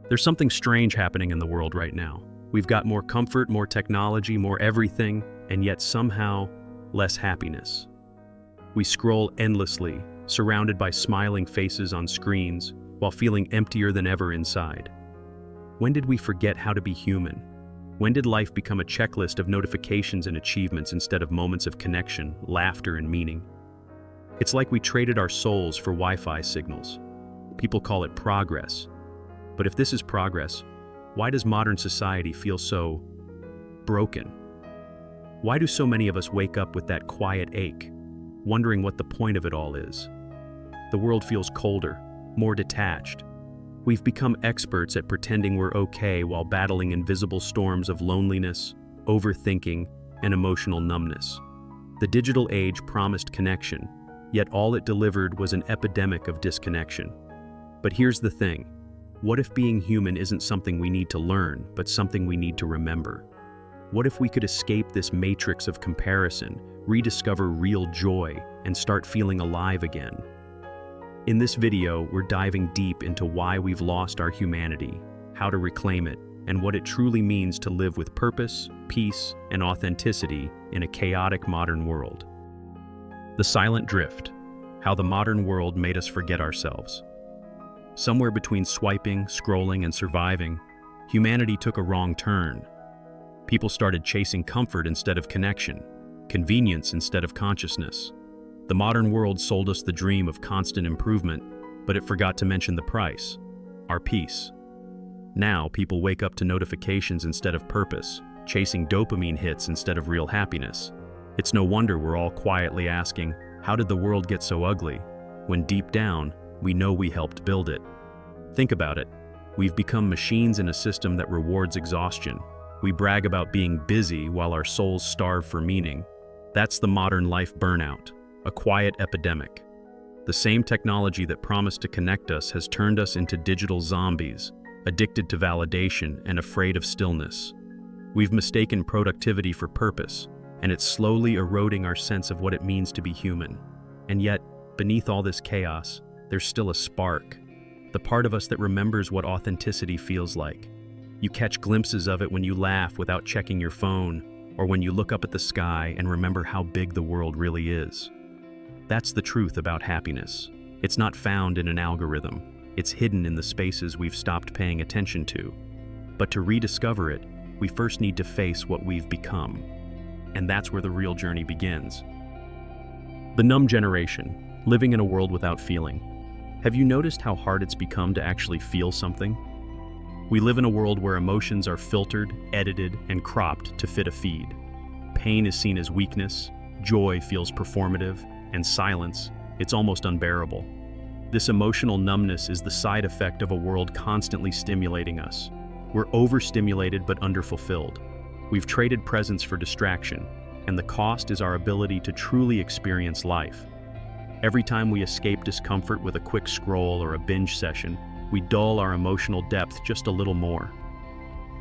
There's something strange happening in the world right now. We've got more comfort, more technology, more everything, and yet somehow less happiness. We scroll endlessly, surrounded by smiling faces on screens, while feeling emptier than ever inside. When did we forget how to be human? When did life become a checklist of notifications and achievements instead of moments of connection, laughter, and meaning? It's like we traded our souls for Wi-Fi signals. People call it progress. But if this is progress, why does modern society feel so broken? Why do so many of us wake up with that quiet ache, wondering what the point of it all is? The world feels colder, more detached. We've become experts at pretending we're okay while battling invisible storms of loneliness, overthinking, and emotional numbness. The digital age promised connection, yet all it delivered was an epidemic of disconnection. But here's the thing. What if being human isn't something we need to learn, but something we need to remember? What if we could escape this matrix of comparison, rediscover real joy, and start feeling alive again? In this video, we're diving deep into why we've lost our humanity, how to reclaim it, and what it truly means to live with purpose, peace, and authenticity in a chaotic modern world. The silent drift, how the modern world made us forget ourselves. Somewhere between swiping, scrolling, and surviving, humanity took a wrong turn. People started chasing comfort instead of connection, convenience instead of consciousness. The modern world sold us the dream of constant improvement, but it forgot to mention the price, our peace. Now, people wake up to notifications instead of purpose, chasing dopamine hits instead of real happiness. It's no wonder we're all quietly asking, how did the world get so ugly? When deep down, we know we helped build it. Think about it. We've become machines in a system that rewards exhaustion. We brag about being busy while our souls starve for meaning. That's the modern life burnout, a quiet epidemic. The same technology that promised to connect us has turned us into digital zombies, addicted to validation and afraid of stillness. We've mistaken productivity for purpose, and it's slowly eroding our sense of what it means to be human. And yet, beneath all this chaos, there's still a spark, the part of us that remembers what authenticity feels like. You catch glimpses of it when you laugh without checking your phone, or when you look up at the sky and remember how big the world really is. That's the truth about happiness. It's not found in an algorithm. It's hidden in the spaces we've stopped paying attention to. But to rediscover it, we first need to face what we've become. And that's where the real journey begins. The numb generation, living in a world without feeling. Have you noticed how hard it's become to actually feel something? We live in a world where emotions are filtered, edited, and cropped to fit a feed. Pain is seen as weakness, joy feels performative, and silence, it's almost unbearable. This emotional numbness is the side effect of a world constantly stimulating us. We're overstimulated but underfulfilled. We've traded presence for distraction, and the cost is our ability to truly experience life. Every time we escape discomfort with a quick scroll or a binge session, we dull our emotional depth just a little more.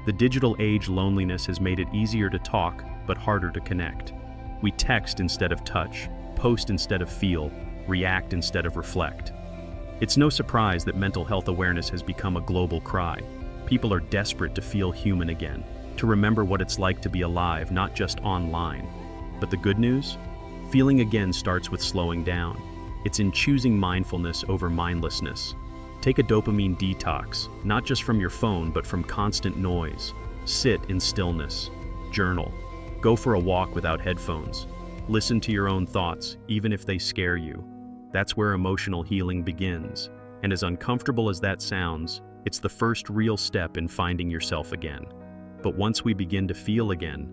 The digital age loneliness has made it easier to talk, but harder to connect. We text instead of touch, post instead of feel, react instead of reflect. It's no surprise that mental health awareness has become a global cry. People are desperate to feel human again, to remember what it's like to be alive, not just online. But the good news? Feeling again starts with slowing down. It's in choosing mindfulness over mindlessness. Take a dopamine detox, not just from your phone, but from constant noise. Sit in stillness. Journal. Go for a walk without headphones. Listen to your own thoughts, even if they scare you. That's where emotional healing begins. And as uncomfortable as that sounds, it's the first real step in finding yourself again. But once we begin to feel again,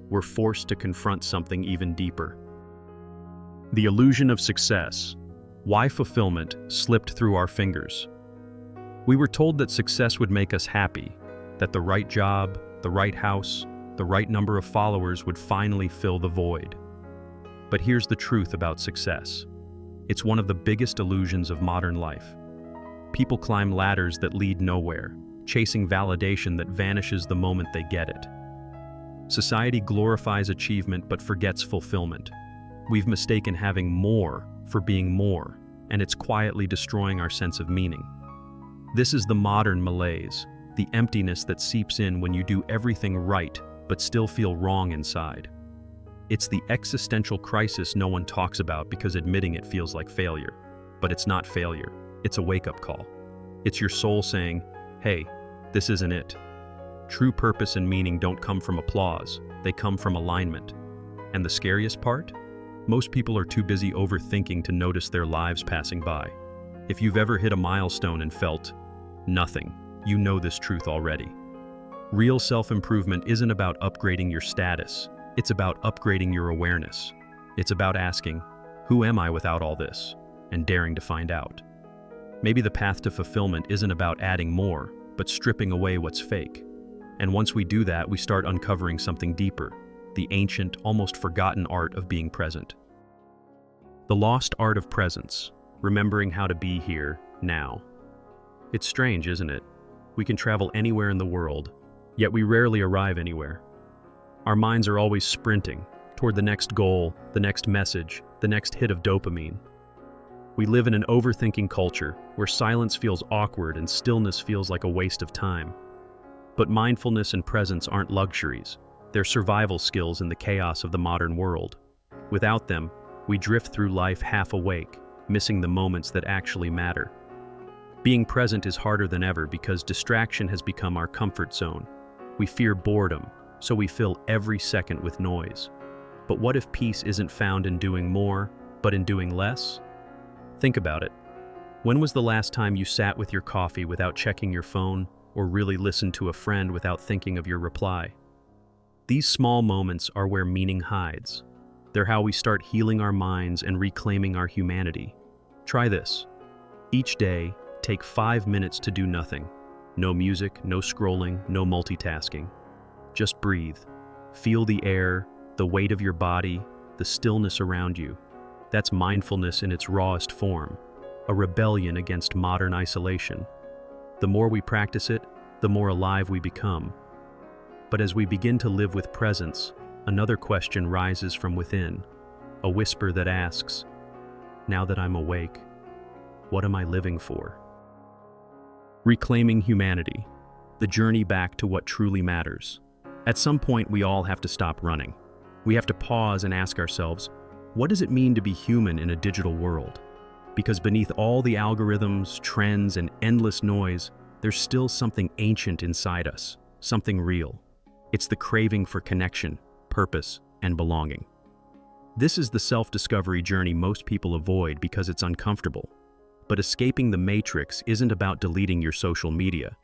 we're forced to confront something even deeper. The illusion of success. Why fulfillment slipped through our fingers. We were told that success would make us happy, that the right job, the right house, the right number of followers would finally fill the void. But here's the truth about success. It's one of the biggest illusions of modern life. People climb ladders that lead nowhere, chasing validation that vanishes the moment they get it. Society glorifies achievement but forgets fulfillment. We've mistaken having more for being more, and it's quietly destroying our sense of meaning. This is the modern malaise, the emptiness that seeps in when you do everything right but still feel wrong inside. It's the existential crisis no one talks about because admitting it feels like failure. But it's not failure, it's a wake-up call. It's your soul saying, hey, this isn't it. True purpose and meaning don't come from applause, they come from alignment. And the scariest part? Most people are too busy overthinking to notice their lives passing by. If you've ever hit a milestone and felt nothing, you know this truth already. Real self-improvement isn't about upgrading your status, it's about upgrading your awareness. It's about asking, who am I without all this? And daring to find out. Maybe the path to fulfillment isn't about adding more, but stripping away what's fake. And once we do that, we start uncovering something deeper, the ancient, almost forgotten art of being present. The lost art of presence, remembering how to be here, now. It's strange, isn't it? We can travel anywhere in the world, yet we rarely arrive anywhere. Our minds are always sprinting toward the next goal, the next message, the next hit of dopamine. We live in an overthinking culture where silence feels awkward and stillness feels like a waste of time. But mindfulness and presence aren't luxuries. They're survival skills in the chaos of the modern world. Without them, we drift through life half awake, missing the moments that actually matter. Being present is harder than ever because distraction has become our comfort zone. We fear boredom, so we fill every second with noise. But what if peace isn't found in doing more, but in doing less? Think about it. When was the last time you sat with your coffee without checking your phone, or really listened to a friend without thinking of your reply? These small moments are where meaning hides. They're how we start healing our minds and reclaiming our humanity. Try this. Each day, take 5 minutes to do nothing. No music, no scrolling, no multitasking. Just breathe. Feel the air, the weight of your body, the stillness around you. That's mindfulness in its rawest form, a rebellion against modern isolation. The more we practice it, the more alive we become. But as we begin to live with presence, another question rises from within, a whisper that asks, now that I'm awake, what am I living for? Reclaiming humanity, the journey back to what truly matters. At some point, we all have to stop running. We have to pause and ask ourselves, what does it mean to be human in a digital world? Because beneath all the algorithms, trends, and endless noise, there's still something ancient inside us, something real. It's the craving for connection, purpose, and belonging. This is the self-discovery journey most people avoid because it's uncomfortable. But escaping the matrix isn't about deleting your social media.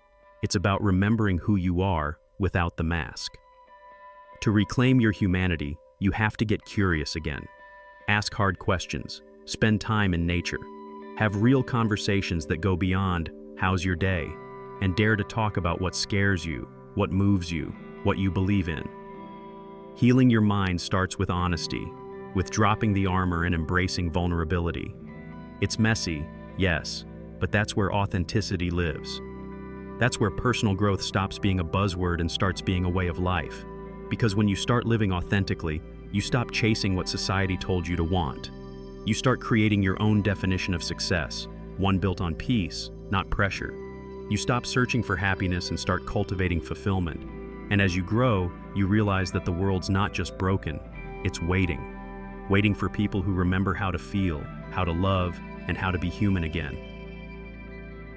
It's about remembering who you are without the mask. To reclaim your humanity, you have to get curious again. Ask hard questions, spend time in nature, have real conversations that go beyond, how's your day, and dare to talk about what scares you, what moves you, what you believe in. Healing your mind starts with honesty, with dropping the armor and embracing vulnerability. It's messy, yes, but that's where authenticity lives. That's where personal growth stops being a buzzword and starts being a way of life. Because when you start living authentically, you stop chasing what society told you to want. You start creating your own definition of success, one built on peace, not pressure. You stop searching for happiness and start cultivating fulfillment. And as you grow, you realize that the world's not just broken, it's waiting for people who remember how to feel, how to love, and how to be human again.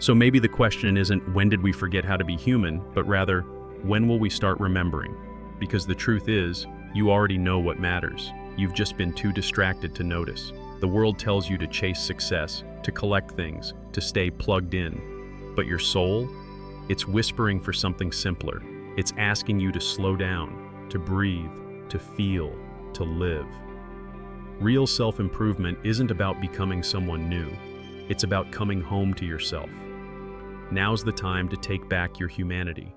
So maybe the question isn't when did we forget how to be human, but rather, when will we start remembering? Because the truth is, you already know what matters. You've just been too distracted to notice. The world tells you to chase success, to collect things, to stay plugged in. But your soul? It's whispering for something simpler. It's asking you to slow down, to breathe, to feel, to live. Real self-improvement isn't about becoming someone new. It's about coming home to yourself. Now's the time to take back your humanity.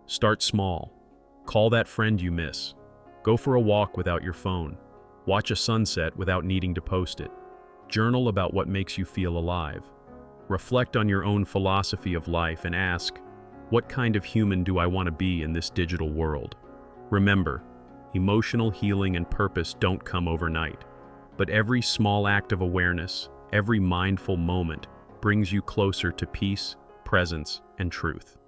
Start small. Call that friend you miss. Go for a walk without your phone. Watch a sunset without needing to post it. Journal about what makes you feel alive. Reflect on your own philosophy of life and ask, what kind of human do I want to be in this digital world? Remember, emotional healing and purpose don't come overnight, but every small act of awareness, every mindful moment brings you closer to peace, presence, and truth.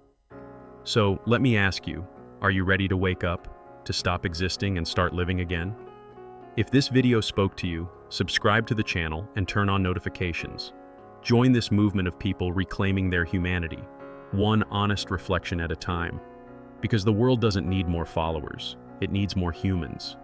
So let me ask you, are you ready to wake up, to stop existing and start living again? If this video spoke to you, subscribe to the channel and turn on notifications. Join this movement of people reclaiming their humanity, one honest reflection at a time. Because the world doesn't need more followers, it needs more humans.